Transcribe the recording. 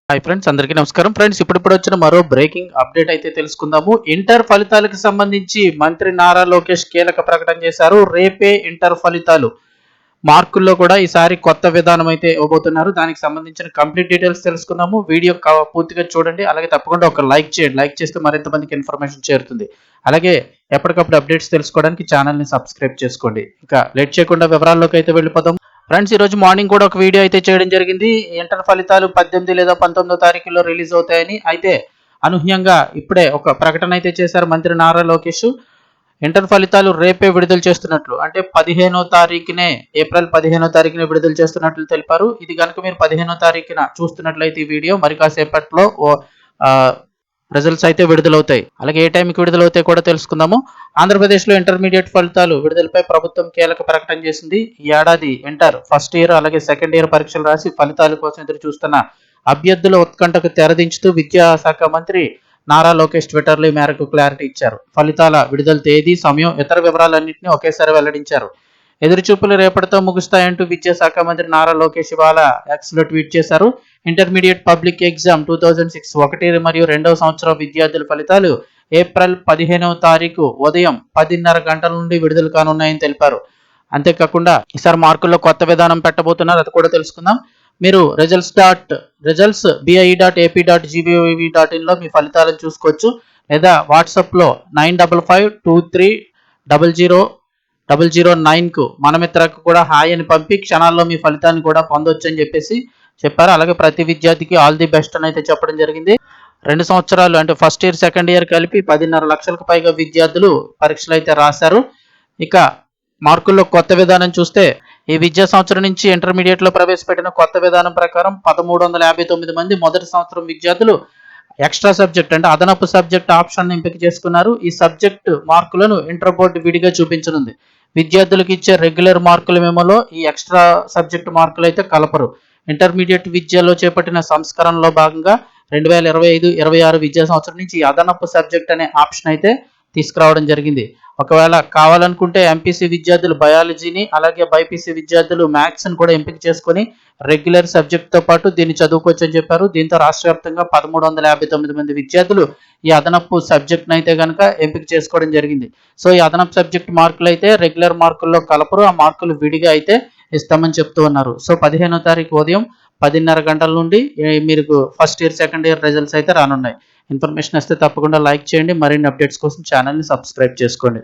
Hi friends, అందరికీ నమస్కారం. Friends, ఇప్పుడు వచ్చిన మరో బ్రేకింగ్ అప్డేట్ అయితే తెలుసుకుందాము. ఇంటర్ ఫలితాలకు సంబంధించి మంత్రి నారా లోకేష్ కీలక ప్రకటన చేశారు. రేపే ఇంటర్ ఫలితాలు. మార్కుల్లో కూడా ఈసారి కొత్త విధానం అయితే ఇవ్వబోతున్నారు. దానికి సంబంధించిన కంప్లీట్ డీటెయిల్స్ తెలుసుకుందాము. వీడియో పూర్తిగా చూడండి. అలాగే తప్పకుండా ఒక లైక్ చేయండి. లైక్ చేస్తే మరింత మందికి ఇన్ఫర్మేషన్ చేరుతుంది. అలాగే ఎప్పటికప్పుడు అప్డేట్స్ తెలుసుకోవడానికి ఛానల్ని సబ్స్క్రైబ్ చేసుకోండి. ఇక లేట్ చేయకుండా వివరాల్లోకి అయితే వెళ్ళిపోదాం. ఫ్రెండ్స్, ఈరోజు మార్నింగ్ కూడా ఒక వీడియో అయితే చేయడం జరిగింది. ఇంటర్ ఫలితాలు 18 లేదా 19వ తారీఖులో రిలీజ్ అవుతాయని. అయితే అనూహ్యంగా ఇప్పుడే ఒక ప్రకటన అయితే చేశారు మంత్రి నారా లోకేష్. ఇంటర్ ఫలితాలు రేపే విడుదల చేస్తున్నట్లు, అంటే 15వ తారీఖునే, ఏప్రిల్ 15వ తారీఖునే విడుదల చేస్తున్నట్లు తెలిపారు. ఇది కనుక మీరు 15వ తారీఖున చూస్తున్నట్లయితే ఈ వీడియో మరి కాసేపట్లో రిజల్ట్స్ అయితే విడుదలవుతాయి. అలాగే ఏ టైంకి విడుదలవుతాయి కూడా తెలుసుకుందాము. ఆంధ్రప్రదేశ్లో ఇంటర్మీడియట్ ఫలితాలు విడుదలపై ప్రభుత్వం కీలక ప్రకటన చేసింది. ఈ ఏడాది ఇంటర్ ఫస్ట్ ఇయర్ అలాగే సెకండ్ ఇయర్ పరీక్షలు రాసి ఫలితాల కోసం ఎదురు చూస్తున్న అభ్యర్థుల ఉత్కంఠకు తెరదించుతూ విద్యాశాఖ మంత్రి నారా లోకేష్ ట్విట్టర్లో ఈ మేరకు క్లారిటీ ఇచ్చారు. ఫలితాల విడుదల తేదీ, సమయం, ఇతర వివరాలన్నింటినీ ఒకేసారి వెల్లడించారు. ఎదురుచూపులు రేపటితో ముగుస్తాయంటూ విద్యాశాఖ మంత్రి నారా లోకేష్ ఇవాళ ఎక్స్లో ట్వీట్ చేశారు. ఇంటర్మీడియట్ పబ్లిక్ ఎగ్జామ్ 2006 1 మరియు 2వ సంవత్సరం విద్యార్థుల ఫలితాలు ఏప్రిల్ 15వ తారీఖు ఉదయం 10:30 గంటల నుండి విడుదల కానున్నాయని తెలిపారు. అంతేకాకుండా ఈసారి మార్కుల్లో కొత్త విధానం పెట్టబోతున్నారు, అది కూడా తెలుసుకుందాం. మీరు రిజల్ట్స్ BIE.AP.GBOV.in లో మీ ఫలితాలను చూసుకోవచ్చు. లేదా వాట్సాప్లో 9552300009కు మనమిత్రకు కూడా హాయ్ అని పంపి క్షణాల్లో మీ ఫలితాన్ని కూడా పొందొచ్చు అని చెప్పేసి చెప్పారు. అలాగే ప్రతి విద్యార్థికి ఆల్ ది బెస్ట్ అని అయితే చెప్పడం జరిగింది. 2 సంవత్సరాలు అంటే ఫస్ట్ ఇయర్ సెకండ్ ఇయర్ కలిపి 10.5 లక్షలకు పైగా విద్యార్థులు పరీక్షలు అయితే రాశారు. ఇక మార్కుల్లో కొత్త విధానం చూస్తే, ఈ విద్యా సంవత్సరం నుంచి ఇంటర్మీడియట్లో ప్రవేశపెట్టిన కొత్త విధానం ప్రకారం 1359 మంది మొదటి సంవత్సరం విద్యార్థులు ఎక్స్ట్రా సబ్జెక్ట్ అంటే అదనపు సబ్జెక్ట్ ఆప్షన్ ఎంపిక చేసుకున్నారు. ఈ సబ్జెక్ట్ మార్కులను ఇంటర్ బోర్డు విడిగా చూపించనుంది. విద్యార్థులకు ఇచ్చే రెగ్యులర్ మార్కుల మెమోలో ఈ ఎక్స్ట్రా సబ్జెక్ట్ మార్కులు అయితే కలపరు. ఇంటర్మీడియట్ విద్యలో చేపట్టిన సంస్కరణలో భాగంగా 2025-26 విద్యా సంవత్సరం నుంచి అదనపు సబ్జెక్ట్ అనే ఆప్షన్ అయితే తీసుకురావడం జరిగింది. ఒకవేళ కావాలనుకుంటే ఎంపీసీ విద్యార్థులు బయాలజీని, అలాగే బైపీసీ విద్యార్థులు మ్యాథ్స్ని కూడా ఎంపిక చేసుకొని రెగ్యులర్ సబ్జెక్ట్తో పాటు దీన్ని చదువుకోవచ్చు అని చెప్పారు. దీంతో రాష్ట్ర వ్యాప్తంగా 1359 మంది విద్యార్థులు ఈ అదనపు సబ్జెక్ట్ని అయితే కనుక ఎంపిక చేసుకోవడం జరిగింది. సో ఈ అదనపు సబ్జెక్ట్ మార్కులు అయితే రెగ్యులర్ మార్కుల్లో కలపరు, ఆ మార్కులు విడిగా అయితే ఇస్తామని చెప్తూ ఉన్నారు. సో 15వ తారీఖు ఉదయం 10:30 గంటల నుండి మీకు first year second year results అయితే రానున్నాయి. ఇన్ఫర్మేషన్ వస్తే తప్పకుండా లైక్ చేయండి. మరిన్ని అప్డేట్స్ కోసం ఛానల్ని సబ్స్క్రైబ్ చేసుకోండి.